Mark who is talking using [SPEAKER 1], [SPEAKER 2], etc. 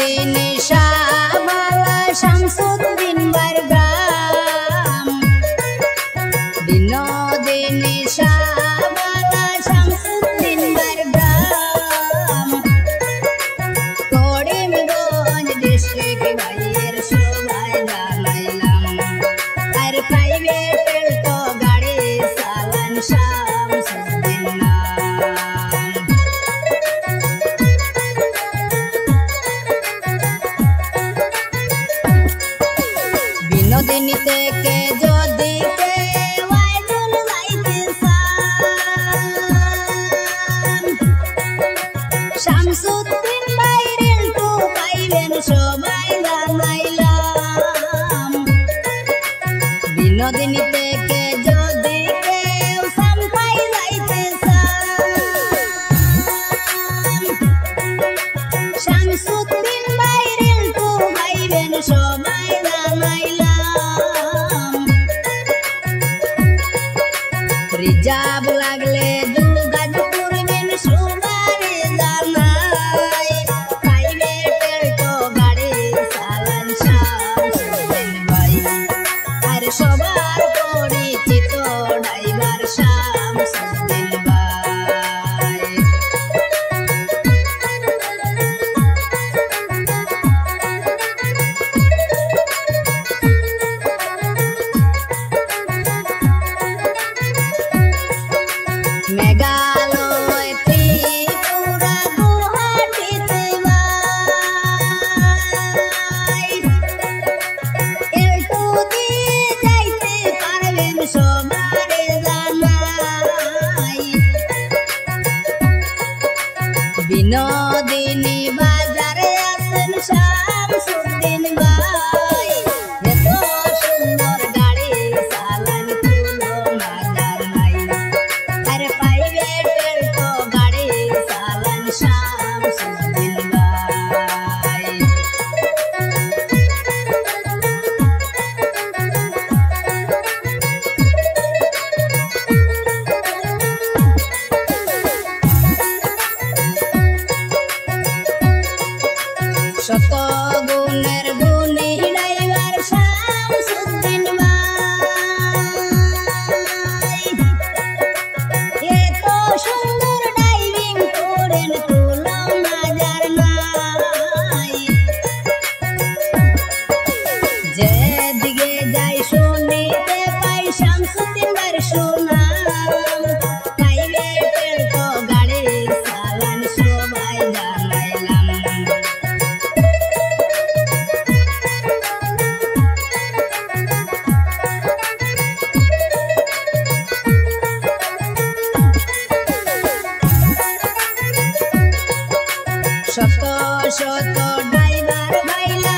[SPEAKER 1] Binodini শাহবালা Shamsuddin Bargram Binodini শাহবালা Shamsuddin Bargram Karimganj district ভাইয়ের সবাই জানাইলাম আর private তো গাড়ি চালান শামসুদ্দিন বিনোদিনী থেকে যদি কেউ আইডল গাইতে চান শামসুদ্দিন ভাইয়ের তো পাইবেন সবাই জানাইলাম বিনোদিনী থেকে যদি কেউ সাম্পাই যাইতে চান শামসুদ্দিন ভাইয়ের তো পাইবেন সবাই রিজার্ভ লাগলে দুগাজ করবেন সবারে জানাই প্রাইভেটের তো গাড়ি চালান শামসুদ্দিন ভাই আর সবার পরিচিত ড্রাইভার শামসুদ্দিন ভাই মেঘালয় ত্রিপুরা গুয়াহাটিতে একটু দিয়ে যাইতে পারবেন সবারে জানাই বিনোদিনী বাজারে আছেন শামসুদ্দিন ভাই এত সুন্দর গাড়ি চালান তুলো মাজার নাই আর প্রাইভেটের তো গাড়ি চালান শামসুদ্দিন ভাই শত গুণের গুণী ড্রাইভার শামসুদ্দিন ভাই এত সুন্দর ড্রাইভিং করেন তুলো মাজার নাই যেদিকে যাই শুনিতে পাই শামসুদ্দিন ভাইয়ের সুনাম প্রাইভেটের তো গাড়ি চালান সবাই জানাইলাম শত শত ড্রাইভার ভাইলা